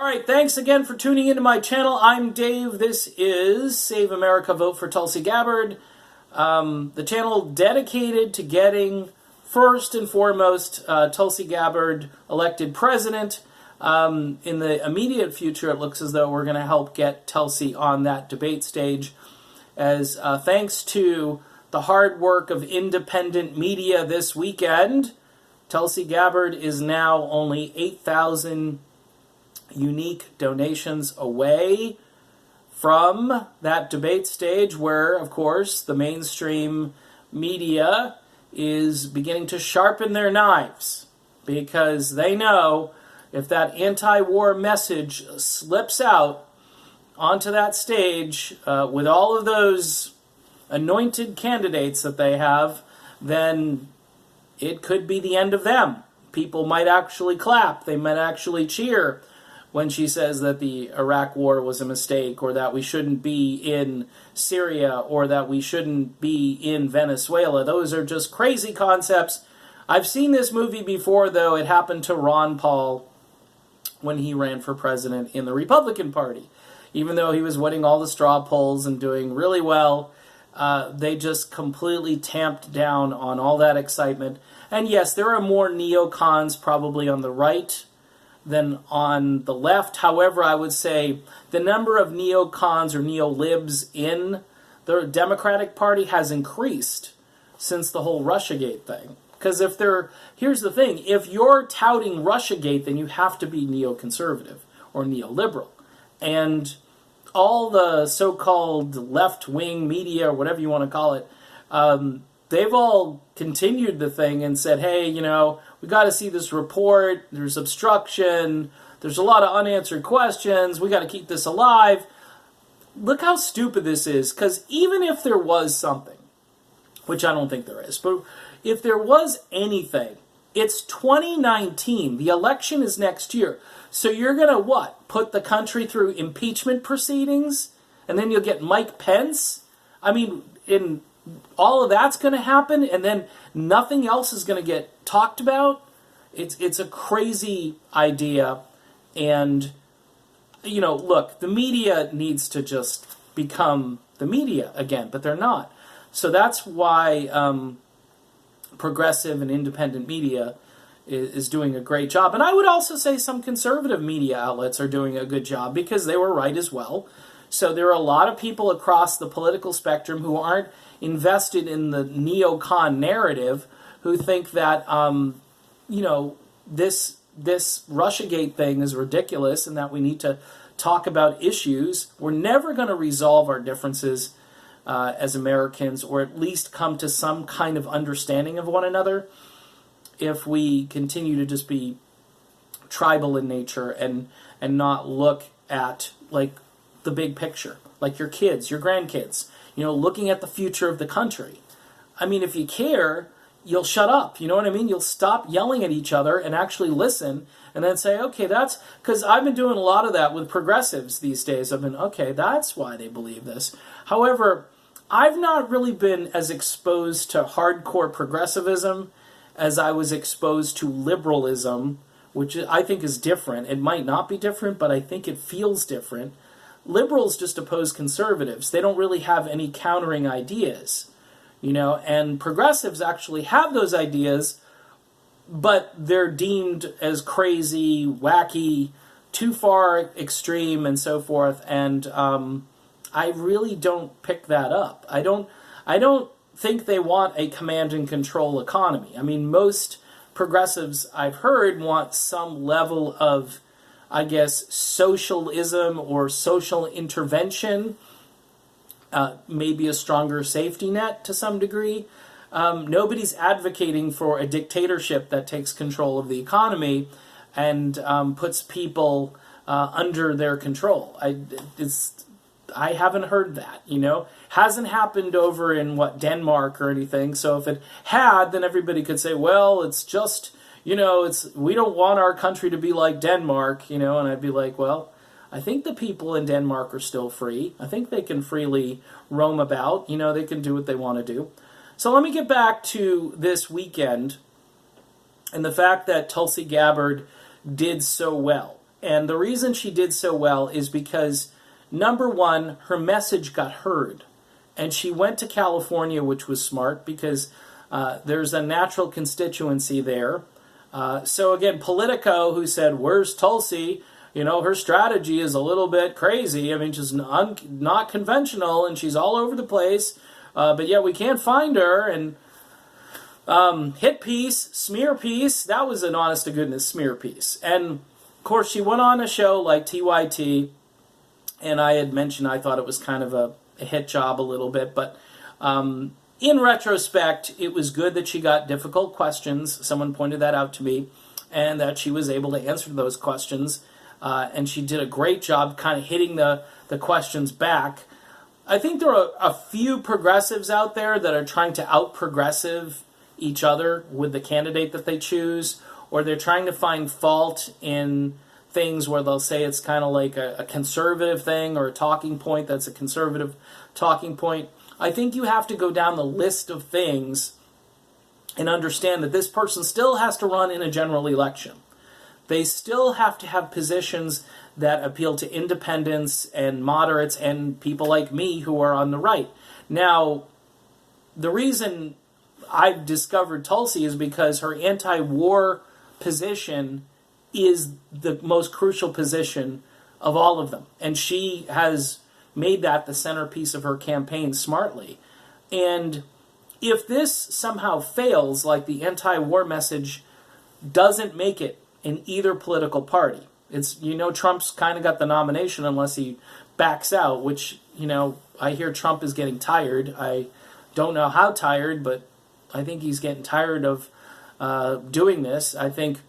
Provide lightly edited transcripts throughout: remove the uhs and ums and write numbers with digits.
All right, thanks again for tuning into my channel. I'm Dave. This is Save America, Vote for Tulsi Gabbard. The channel dedicated to getting, first and foremost, Tulsi Gabbard elected president. In the immediate future, it looks as though we're going to help get Tulsi on that debate stage, as thanks to the hard work of independent media this weekend, Tulsi Gabbard is now only 8,000 unique donations away from that debate stage where, of course, the mainstream media is beginning to sharpen their knives because they know if that anti-war message slips out onto that stage with all of those anointed candidates that they have, then it could be the end of them. People might actually clap. They might actually cheer when she says that the Iraq war was a mistake, or that we shouldn't be in Syria, or that we shouldn't be in Venezuela. Those are just crazy concepts. I've seen this movie before, though. It happened to Ron Paul when he ran for president in the Republican Party. Even though he was winning all the straw polls and doing really well, they just completely tamped down on all that excitement. And yes, there are more neocons probably on the right than on the left. However, I would say the number of neocons or neolibs in the Democratic Party has increased since the whole Russiagate thing. Because here's the thing, if you're touting Russiagate, then you have to be neoconservative or neoliberal. And all the so-called left-wing media, or whatever you want to call it, they've all continued the thing and said, hey, we got to see this report, there's obstruction, there's a lot of unanswered questions, we got to keep this alive. Look how stupid this is, because even if there was something, which I don't think there is, but if there was anything, it's 2019, the election is next year, so you're going to what? Put the country through impeachment proceedings, and then you'll get Mike Pence? I mean, all of that's going to happen, and then nothing else is going to get talked about. It's a crazy idea, and look, the media needs to just become the media again, but they're not. So that's why progressive and independent media is doing a great job, and I would also say some conservative media outlets are doing a good job because they were right as well. So there are a lot of people across the political spectrum who aren't invested in the neocon narrative, who think that this Russiagate thing is ridiculous and that we need to talk about issues. We're never going to resolve our differences as Americans, or at least come to some kind of understanding of one another, if we continue to just be tribal in nature and not look at the big picture, like your kids, your grandkids, looking at the future of the country. I mean, if you care, you'll shut up, you know what I mean? You'll stop yelling at each other and actually listen, and then say, okay, that's, because I've been doing a lot of that with progressives these days. I've been, okay, that's why they believe this. However, I've not really been as exposed to hardcore progressivism as I was exposed to liberalism, which I think is different. It might not be different, but I think it feels different. Liberals just oppose conservatives. They don't really have any countering ideas, and progressives actually have those ideas, but they're deemed as crazy, wacky, too far extreme, and so forth, and I really don't pick that up. I don't think they want a command and control economy. I mean, most progressives I've heard want some level of, I guess, socialism or social intervention, maybe a stronger safety net to some degree. Nobody's advocating for a dictatorship that takes control of the economy and puts people under their control. I haven't heard that, Hasn't happened over in, Denmark or anything. So if it had, then everybody could say, well, it's just, we don't want our country to be like Denmark, and I'd be like, well, I think the people in Denmark are still free. I think they can freely roam about, they can do what they want to do. So let me get back to this weekend and the fact that Tulsi Gabbard did so well. And the reason she did so well is because, number one, her message got heard. And she went to California, which was smart because there's a natural constituency there. So again, Politico, who said, "Where's Tulsi? Her strategy is a little bit crazy. I mean, she's not conventional, and she's all over the place. But yet we can't find her." And hit piece, smear piece, that was an honest-to-goodness smear piece. And, of course, she went on a show like TYT, and I had mentioned I thought it was kind of a hit job a little bit. But in retrospect, it was good that she got difficult questions. Someone pointed that out to me, and that she was able to answer those questions. And she did a great job kind of hitting the questions back. I think there are a few progressives out there that are trying to out-progressive each other with the candidate that they choose, or they're trying to find fault in things where they'll say it's kind of like a conservative thing or a talking point that's a conservative talking point. I think you have to go down the list of things and understand that this person still has to run in a general election. They still have to have positions that appeal to independents and moderates and people like me who are on the right. Now, the reason I've discovered Tulsi is because her anti-war position is the most crucial position of all of them. And she has made that the centerpiece of her campaign smartly. And if this somehow fails, like the anti-war message doesn't make it in either political party, it's, Trump's kind of got the nomination unless he backs out, which, I hear Trump is getting tired. I don't know how tired, but I think he's getting tired of doing this. I think,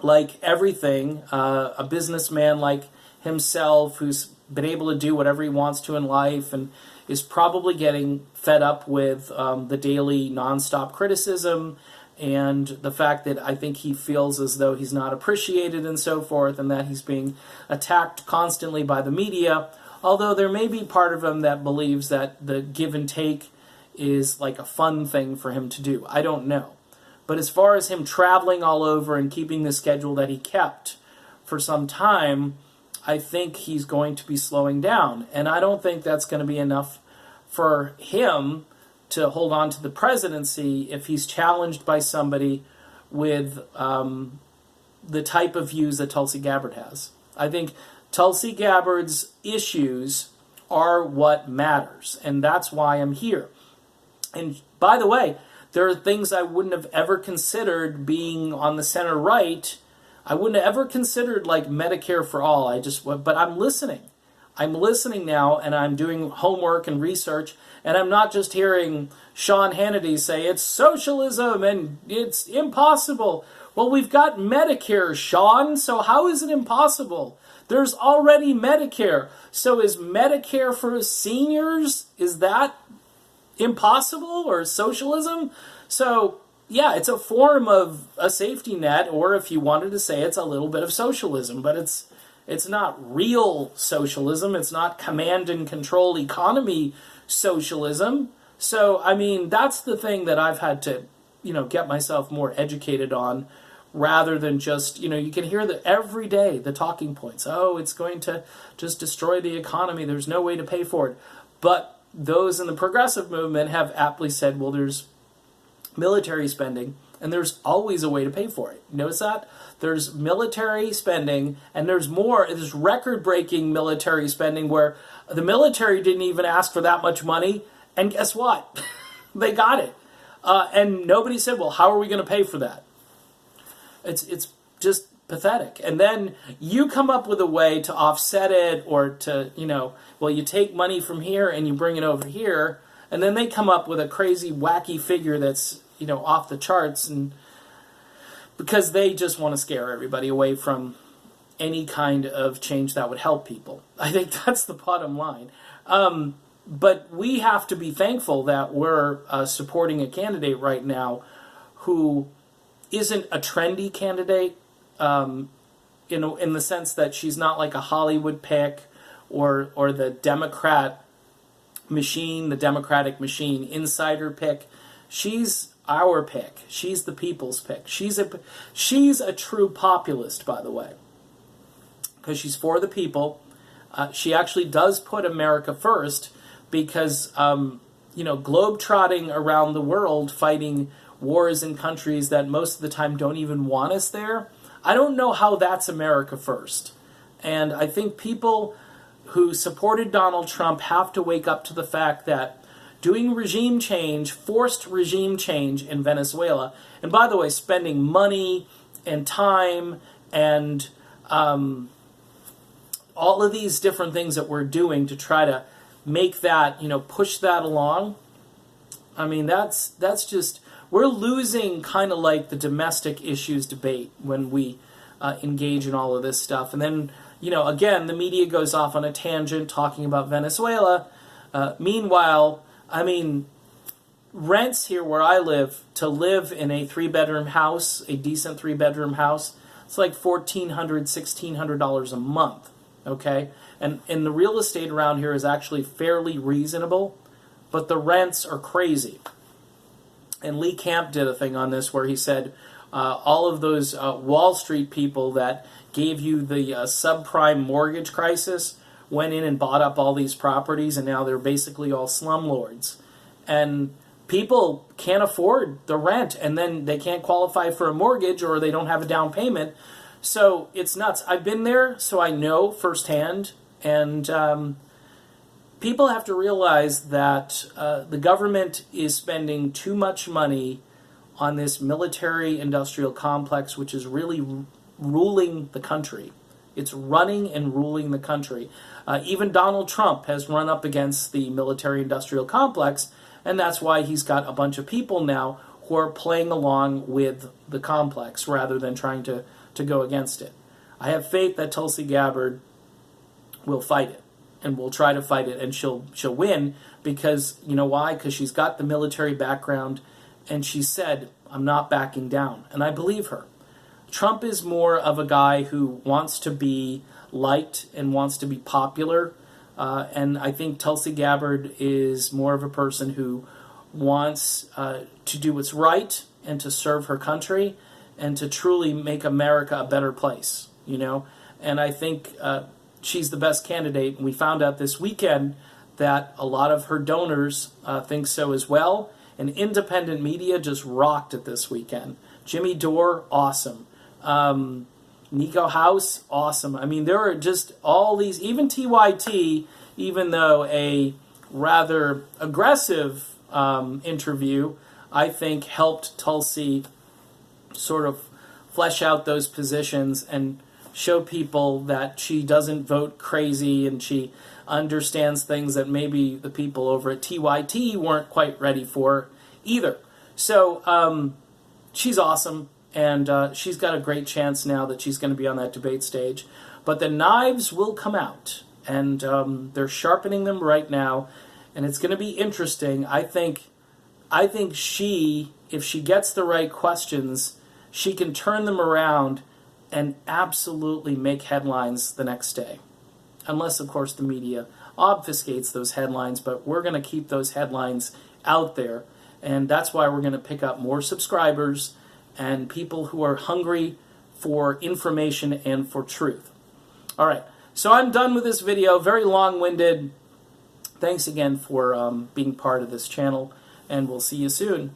like everything, a businessman like himself who's been able to do whatever he wants to in life and is probably getting fed up with the daily nonstop criticism and the fact that I think he feels as though he's not appreciated and so forth, and that he's being attacked constantly by the media, although there may be part of him that believes that the give and take is like a fun thing for him to do. I don't know. But as far as him traveling all over and keeping the schedule that he kept for some time, I think he's going to be slowing down. And I don't think that's going to be enough for him to hold on to the presidency if he's challenged by somebody with the type of views that Tulsi Gabbard has. I think Tulsi Gabbard's issues are what matters, and that's why I'm here. And by the way, there are things I wouldn't have ever considered being on the center right. I wouldn't have ever considered like Medicare for all. But I'm listening. I'm listening now, and I'm doing homework and research, and I'm not just hearing Sean Hannity say it's socialism and it's impossible. Well, we've got Medicare, Sean, so how is it impossible? There's already Medicare. So is Medicare for seniors? Is that impossible or socialism? So, yeah, it's a form of a safety net, or if you wanted to say it's a little bit of socialism, but it's not real socialism. It's not command and control economy socialism. So, I mean, that's the thing that I've had to, get myself more educated on, rather than just, you can hear every day the talking points. Oh, it's going to just destroy the economy. There's no way to pay for it. But those in the progressive movement have aptly said, well, there's military spending, and there's always a way to pay for it. Notice that? There's military spending, and there's record-breaking military spending where the military didn't even ask for that much money, and guess what? They got it. And nobody said, well, how are we going to pay for that? It's just pathetic. And then you come up with a way to offset it, or to, you take money from here and you bring it over here, and then they come up with a crazy, wacky figure that's, off the charts, and because they just want to scare everybody away from any kind of change that would help people. I think that's the bottom line. But we have to be thankful that we're supporting a candidate right now who isn't a trendy candidate, in the sense that she's not like a Hollywood pick or the Democratic machine insider pick. She's our pick. She's the people's pick. She's a true populist, by the way. because she's for the people. She actually does put America first because, globe-trotting around the world, fighting wars in countries that most of the time don't even want us there, I don't know how that's America first. And I think people who supported Donald Trump have to wake up to the fact that doing regime change, forced regime change in Venezuela, and by the way, spending money and time and all of these different things that we're doing to try to make that, push that along. I mean, that's just, we're losing kind of like the domestic issues debate when we engage in all of this stuff. And then, again, the media goes off on a tangent talking about Venezuela. Meanwhile, I mean, rents here where I live, to live in a 3-bedroom house, a decent 3-bedroom house, it's like $1,400, $1,600 a month. Okay, and the real estate around here is actually fairly reasonable, but the rents are crazy. And Lee Camp did a thing on this where he said all of those Wall Street people that gave you the subprime mortgage crisis went in and bought up all these properties, and now they're basically all slumlords. And people can't afford the rent, and then they can't qualify for a mortgage or they don't have a down payment. So it's nuts. I've been there, so I know firsthand. And people have to realize that the government is spending too much money on this military-industrial complex, which is really ruling the country. It's running and ruling the country. Even Donald Trump has run up against the military-industrial complex, and that's why he's got a bunch of people now who are playing along with the complex rather than trying to go against it. I have faith that Tulsi Gabbard will fight it, and will try to fight it, and she'll win, because, you know why? Because she's got the military background, and she said, I'm not backing down, and I believe her. Trump is more of a guy who wants to be liked and wants to be popular, and I think Tulsi Gabbard is more of a person who wants to do what's right and to serve her country and to truly make America a better place, And I think she's the best candidate. And we found out this weekend that a lot of her donors think so as well. And independent media just rocked it this weekend. Jimmy Dore, awesome. Nico House, awesome. I mean, there are just all these, even TYT, even though a rather aggressive interview, I think helped Tulsi sort of flesh out those positions and show people that she doesn't vote crazy and she understands things that maybe the people over at TYT weren't quite ready for either. So she's awesome, and she's got a great chance now that she's going to be on that debate stage. But the knives will come out, and they're sharpening them right now, and it's going to be interesting. I think she, if she gets the right questions, she can turn them around and absolutely make headlines the next day. Unless, of course, the media obfuscates those headlines, but we're going to keep those headlines out there. And that's why we're going to pick up more subscribers and people who are hungry for information and for truth. All right, so I'm done with this video. Very long-winded. Thanks again for being part of this channel, and we'll see you soon.